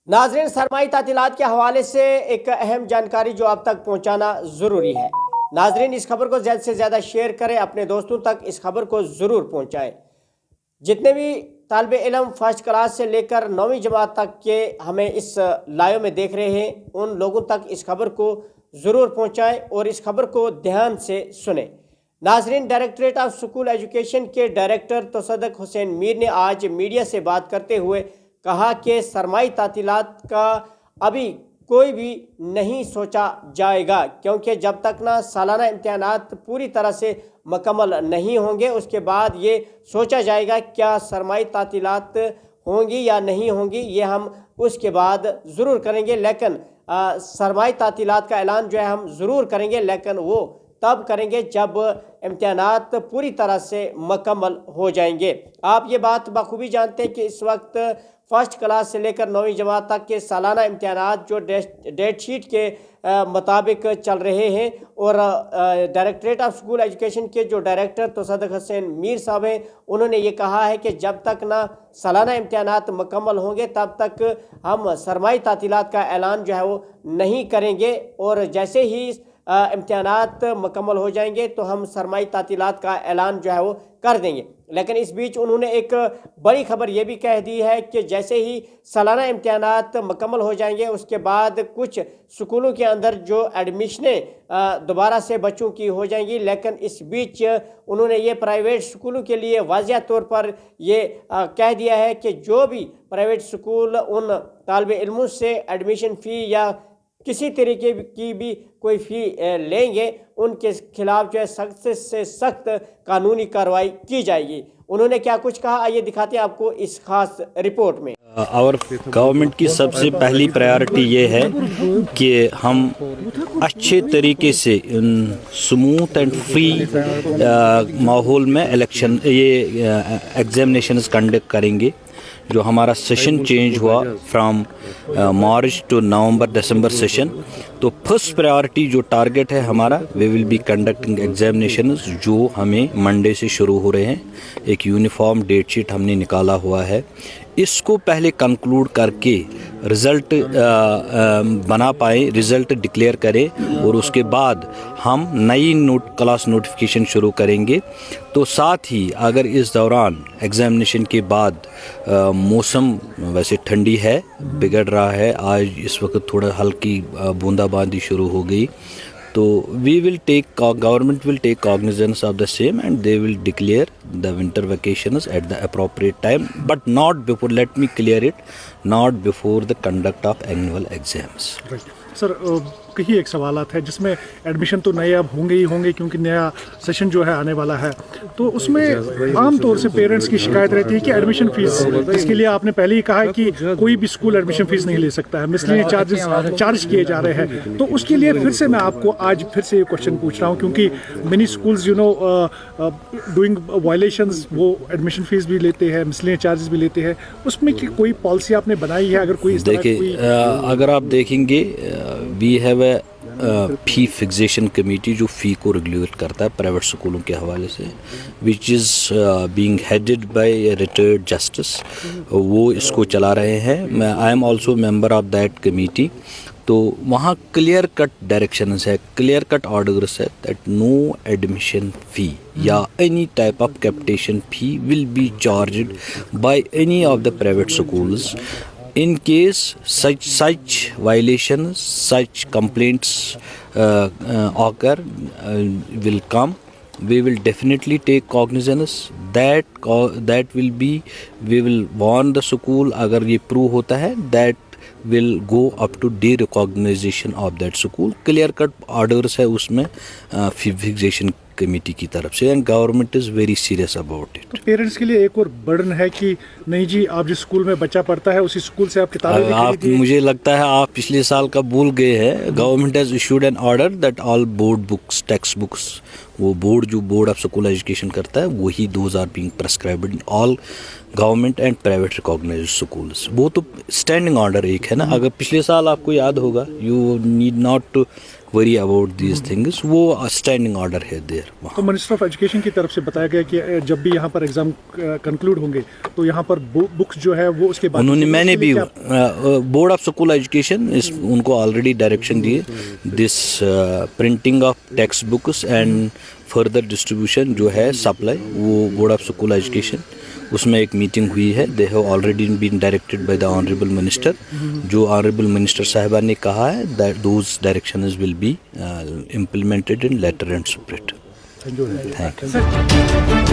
नाज़रीन, सरमाई तातीलात के हवाले से एक अहम जानकारी जो आप तक पहुँचाना ज़रूरी है। नाज़रीन, इस खबर को ज़्यादा से ज़्यादा शेयर करें, अपने दोस्तों तक इस खबर को ज़रूर पहुँचाएँ। जितने भी तालिब इल्म फर्स्ट क्लास से लेकर 9वीं जमात तक के हमें इस लाइव में देख रहे हैं, उन लोगों तक इस खबर को ज़रूर पहुँचाएँ और इस खबर को ध्यान से सुनें। नाज़रीन, डायरेक्टरेट ऑफ स्कूल एजुकेशन के डायरेक्टर तसद्दुक़ हुसैन मीर ने आज मीडिया से बात करते हुए कहा कि सरमाई तातीलात का अभी कोई भी नहीं सोचा जाएगा, क्योंकि जब तक ना सालाना इम्तिहानात पूरी तरह से मुकम्मल नहीं होंगे उसके बाद ये सोचा जाएगा क्या सरमाई तातीलात होंगी या नहीं होंगी, ये हम उसके बाद ज़रूर करेंगे। लेकिन सरमाई तातीलात का ऐलान जो है हम ज़रूर करेंगे, लेकिन वो तब करेंगे जब इम्तिहानात पूरी तरह से मुकम्मल हो जाएंगे। आप ये बात बखूबी जानते हैं कि इस वक्त फर्स्ट क्लास से लेकर 9वीं जमात तक के सालाना इम्तिहानात जो डेट शीट के मुताबिक चल रहे हैं और डायरेक्टरेट ऑफ स्कूल एजुकेशन के जो डायरेक्टर तसद्दुक़ हुसैन मीर साहब हैं, उन्होंने ये कहा है कि जब तक ना सालाना इम्तिहानात मुकम्मल होंगे तब तक हम सरमाई तातीलात का ऐलान जो है वो नहीं करेंगे, और जैसे ही इम्तिहानात मुकम्मल हो जाएंगे तो हम सरमाई तातीलात का ऐलान जो है वो कर देंगे। लेकिन इस बीच उन्होंने एक बड़ी खबर ये भी कह दी है कि जैसे ही सालाना इम्तिहानात मुकम्मल हो जाएंगे उसके बाद कुछ स्कूलों के अंदर जो एडमिशनें दोबारा से बच्चों की हो जाएंगी। लेकिन इस बीच उन्होंने ये प्राइवेट स्कूलों के लिए वाज़िया तौर पर ये कह दिया है कि जो भी प्राइवेट स्कूल उन तालिब इल्मों से एडमिशन फ़ी या किसी तरीके की भी कोई फ़ी लेंगे उनके खिलाफ जो है सख्त से सख्त कानूनी कार्रवाई की जाएगी। उन्होंने क्या कुछ कहा, आइए दिखाते हैं आपको इस खास रिपोर्ट में। और गवर्नमेंट की सबसे पहली प्रायोरिटी ये है कि हम अच्छे तरीके से स्मूथ एंड फ्री माहौल में इलेक्शन एग्जामिनेशंस कंडक्ट करेंगे। जो हमारा सेशन चेंज हुआ from March to November December session, तो फर्स्ट प्रायोरिटी जो टारगेट है हमारा, we will be conducting examinations जो हमें मंडे से शुरू हो रहे हैं। एक यूनिफॉर्म डेट शीट हमने निकाला हुआ है, इसको पहले कंक्लूड करके रिज़ल्ट बना पाए, रिज़ल्ट डिक्लेयर करें और उसके बाद हम नई क्लास नोटिफिकेशन शुरू करेंगे। तो साथ ही अगर इस दौरान एग्ज़ामिनेशन के बाद मौसम वैसे ठंडी है, बिगड़ रहा है, आज इस वक्त थोड़ा हल्की बूंदाबांदी शुरू हो गई, तो government will take cognizance of the same and they will declare the winter vacations at the appropriate time, but not before, let me clear it, not before the conduct of annual exams. Right. Sir कहीं एक सवालात है जिसमें admission तो नए अब होंगे ही होंगे क्योंकि नया सेशन जो है आने वाला है, तो उसमें आम तौर से पेरेंट्स की शिकायत रहती है कि एडमिशन फीस, जिसके लिए आपने पहले ही कहा है कि कोई भी स्कूल एडमिशन फीस नहीं ले सकता है, मिसलेनियस चार्जेस चार्ज किए जा रहे हैं। तो उसके लिए फिर से मैं आपको आज फिर से ये क्वेश्चन पूछ रहा हूँ, क्योंकि मेनी स्कूल्स डूइंग वायलेशंस वो एडमिशन फीस भी लेते हैं, मिसलेनियस चार्जेस भी लेते हैं, उसमें कोई पॉलिसी आपने बनाई है? अगर कोई देखिए, अगर आप देखेंगे we have fee fixation committee जो फ़ी को रेगुलेट करता है प्राइवेट स्कूलों के हवाले से, which is being headed by retired justice, वो इसको चला रहे हैं। I am also member of that committee. तो वहाँ क्लियर कट डायरेक्शंस है, क्लियर कट ऑर्डर्स है दैट नो एडमिशन फ़ी या any type of capitation fee will be charged by any of the private schools. In case such violations, such complaints occur, will come, we will definitely take cognizance. That will be, we will warn the school. अगर ये prove होता है, that will go up to de-recognition of that school. Clear cut orders है उसमें fixation committee की तरफ से, and government is very serious about it. तो पेरेंट्स के लिए एक और बर्डन है कि नहीं जी, आप जिस स्कूल में बच्चा पढ़ता है उसी स्कूल से आप किताबें आप, मुझे लगता है आप पिछले साल का भूल गए हैं। Government has issued an order that all board books, text books वो बोर्ड जो बोर्ड ऑफ स्कूल एजुकेशन करता है वही those are being prescribed in all government and private recognised schools. वो तो स्टैंडिंग ऑर्डर एक है ना. अगर पिछले साल आपको याद होगा, you need not to worry about these things, वो स्टैंडिंग ऑर्डर है देयर. तो मिनिस्टर ऑफ एजुकेशन की तरफ से बताया गया कि जब भी यहाँ पर एग्जाम कंक्लूड होंगे तो यहाँ पर बुक्स जो है वो उसके बाद उन्होंने, मैंने भी बोर्ड ऑफ स्कूल एजुकेशन उनको ऑलरेडी डायरेक्शन दिए, this printing of text books and further distribution जो है सप्लाई, वो बोर्ड ऑफ स्कूल एजुकेशन उसमें एक मीटिंग हुई है. They have already been directed by the honourable minister. जो ऑनरेबल मिनिस्टर साहिबा ने कहा है that those directions will be implemented in letter and spirit. Thank you.